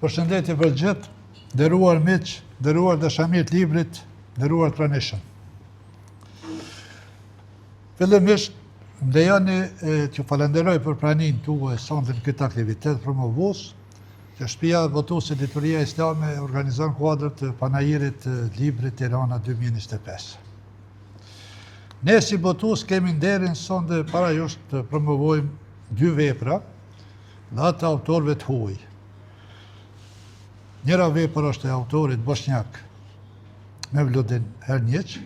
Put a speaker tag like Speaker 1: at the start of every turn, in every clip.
Speaker 1: Përshëndetje për gjithë, nderuar miq, nderuar dashamirë të librit, nderuar pranishëm. Fillimisht, më lejoni që falenderoj për praninë tuaj sonte në këtë aktivitet promovues, që Shtëpia Votuese Editoria Islame organizon kuadrët të panajirit të librit Tirana 2025. Ne si votues kemi nderin sonte para jush të promovojmë 2 vepra dhe ato autorëve të huaj. Njëra vepër është e autorit bosnjak Mevludin Hernić,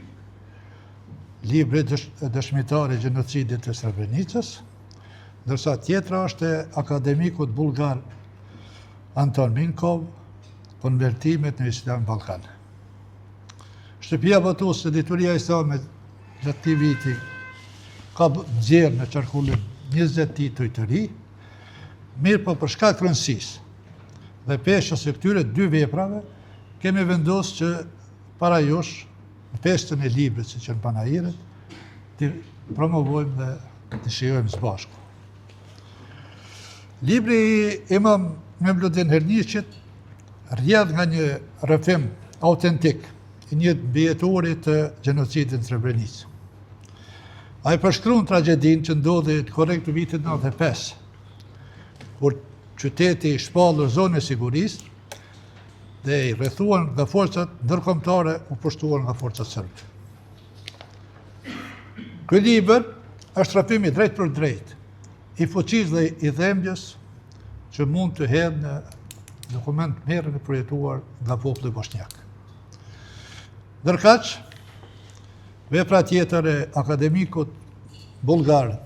Speaker 1: libri dëshmitari i gjenocidit të Srebrenicës, ndërsa tjetra është e akademikut bullgar Anton Minkov, Konvertimet në Islam Ballkan. Shtëpia Votuese Editoria Islame gjatë këtij viti ka nxjerrë në qarkullim 20 tituj të ri, mirë po për shkak të rëndësisë dhe peshës së këtyre 2 veprave, kemi vendosur që para jush, në festën e librit, siç janë panajiret, të promovojmë dhe të shijojmë së bashku. Libri i Imam Mevludin Hernićit rrjedh nga një rrëfim autentik i një mbijetori të gjenocidit në Srebrenicë. Ai përshkruan tragjedinë që ndodhi korrekt të vitit 95, kur qyteti i shpallur zonë e sigurisë dhe i rrethuar nga forcat ndërkombëtare u pushtuar nga forcat serbe. Ky libër është rrëfim i drejt për drejt i fuqisë dhe i dhembjes që mund të hedhë në dokument merrën e përjetuar nga populli bosnjak. Ndërkaq, vepra tjetër e akademikut bullgar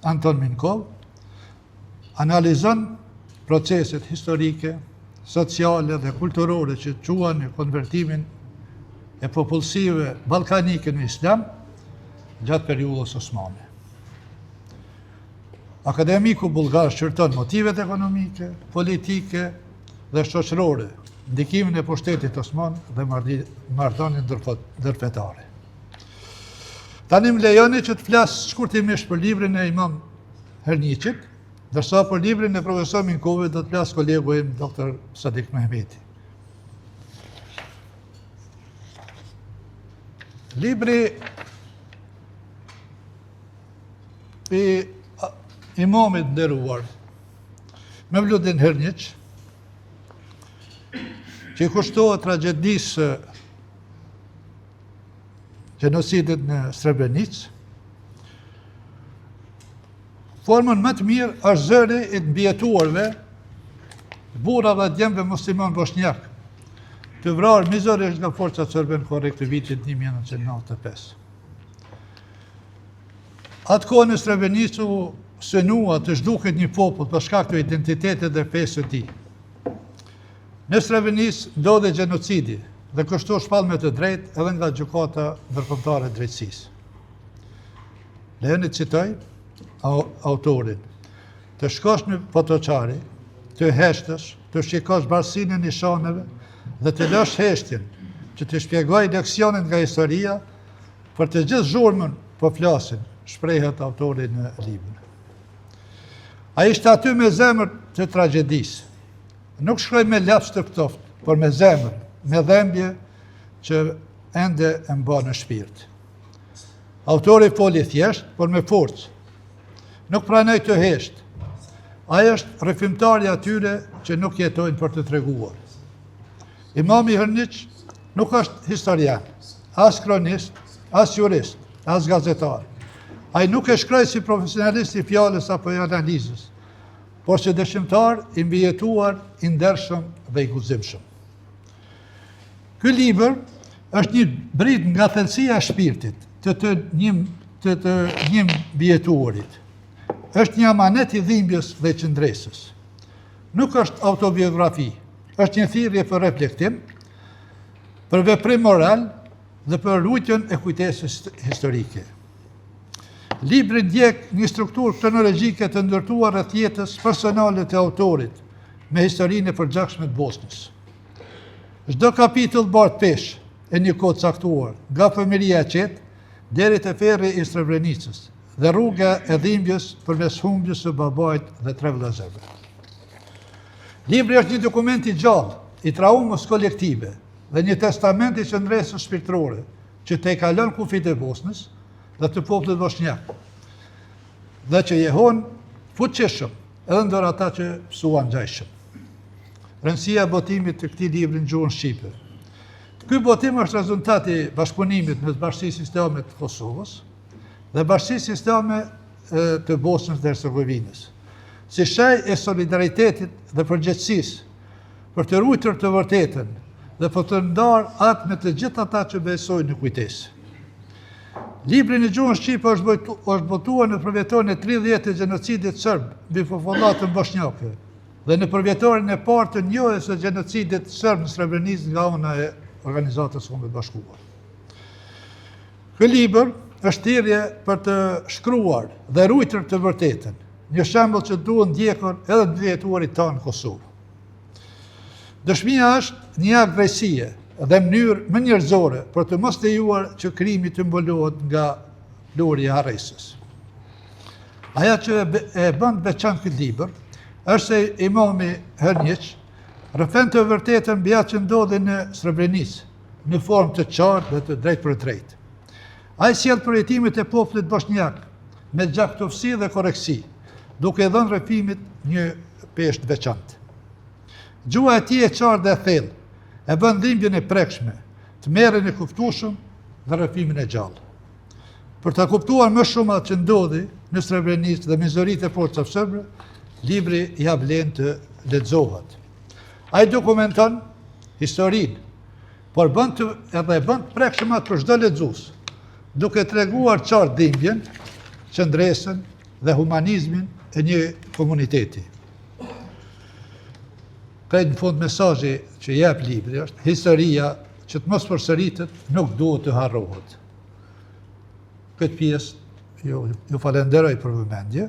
Speaker 1: Anton Minkov analizon proceset historike, sociale dhe kulturore që quan në konvertimin e popullsive ballkanike në Islam gjatë periudhës osmane. Akademiku bullgar shqyrton motivet ekonomike, politike dhe shoqërore, ndikimin e pushtetit osman dhe marrëdhënien ndërfetare. Tani më lejoni që të flas shkurtimisht për librin e Imam Hernićit, ndërsa për librin e profesor Minkovit do të flas kolegu im Dr. Sadik Mehmeti. Libri i imamit nderuar Mevludin Hernić, që i kushtohet tragjedisë gjenocidit në Srebrenicë, formën më të mirë është zëri i mbijetuarve, burrave dhe djemve musliman bosnjak, të vrarë mizërisht nga forcat serbe në korrekt të vitit 1995. Atë kohë në Srebrenicë u synua të zhduket një popull për shkak të identitetit dhe fesë së tij. Në Srebrenicë ndodhi gjenocidi dhe kështu shpallme të drejtë edhe nga gjykata ndërkombëtare e drejtësisë. Lejoni të citoj autorin: të shkosh në Potoçari, të heshtësh, të shikosh barsinë e nishaneve dhe të lësh heshtjen që të shpjegoj leksionin nga historia, për të gjithë zhurmën po flasin, shprehet autori në libër. Ai ishte aty me zemër të tragjedisë. Nuk shkroi me laps të ftoftë, por me zemër, me dhembje që ende e mban në shpirt. Autori foli thjesht, por me forcë. Nuk pranoj të heshtë. Ai është rrëfimtari atyre që nuk jetojnë për të treguar. Imami Hernić nuk është historian, as kronist, as jurist, as gazetar. Ai nuk e shkroi si profesionalist i fjalës apo i analizës, por si dëshimtar i mbijetuar, i ndershëm dhe i guximshëm. Ky libër është një brit nga thellësia e shpirtit të një mbijetuarit. Është një amanet i dhimbjes dhe qëndresës. Nuk është autobiografi, është një thirrje për reflektim, për veprim moral dhe për rujtjen e kujtesës historike. Libri ndjek një strukturë kronologjike të ndërtuar rreth jetës personale të autorit me historinë e përgjithshme të Bosnjës. Çdo kapitull bëhet peshë e një kohë caktuar, nga fëmijëria e qetë deri te ferri i Srebrenicës dhe rruga e dhimbjes përmes humbjes së babait dhe 3 vëllezërve. Libri është një dokument i gjallë, i traumës kolektive dhe një testament i qëndresës shpirtërore që te i kalon kufit e Bosnës dhe të popullit bosnjak dhe që jehon fuqishëm edhe ndër ata që mësuan ngjajshëm. Rëndësia e botimit të këtij libri në gjuhën shqipe. Ky botim është rezultati i bashkëpunimit mes Bashkisë Islame të Kosovës dhe Bashkisë Islame të Bosnës dhe Hercegovinës, si shaj e solidaritetit dhe përgjegjësisë për të ruajtur të vërtetën dhe për të ndarë atë me të gjithë ata që besojnë në kujtesë. Libri në gjuhën shqipe është botuar në përvjetorin e 30 të gjenocidit serb mbi popullatën bosnjake dhe në përvjetorin e parë të njohjes së gjenocidit serb në Srebrenicë nga ana e Organizatës Kombëve Bashkuara. Ky libër është thirrje për të shkruar dhe ruajtur të vërtetën, një shembull që duhet ndjekur edhe në vjetuarit tanë në Kosovë. Dëshmia është një akt drejtësie dhe mënyrë më njerëzore për të mos lejuar që krimi të mbuluohet nga luri i harresës. Ajo që e bën veçantë këtë libër është se imami Hërnjić rrëfen të vërtetën mbi atë që ndodhi në Srebrenicë në formë të qartë dhe të drejtë për drejtë. Ai sjell përjetimet e popullit bosnjak me gjaktofsi dhe korreksi, duke dhënë rrëfimit një peshë të veçantë. Gjuha e tij e qartë dhe thellë e bën dhimbjen e prekshme, të merren e kuptueshëm dhe rrëfimin e gjallë. Për ta kuptuar më shumë atë që ndodhi në Srebrenicë dhe mizoritë e forcave serbe, libri ja vlen të lexohet. Ai dokumenton historinë, por bën të prekshëm atë për çdo lexues, duke treguar qartë dhimbjen, qëndresën dhe humanizmin e një komuniteti. Krejt në fund mesazhi që jep libri është historia që të mos përsëritet nuk duhet të harrohet. Këtë pjesë ju falenderoj për vëmendje.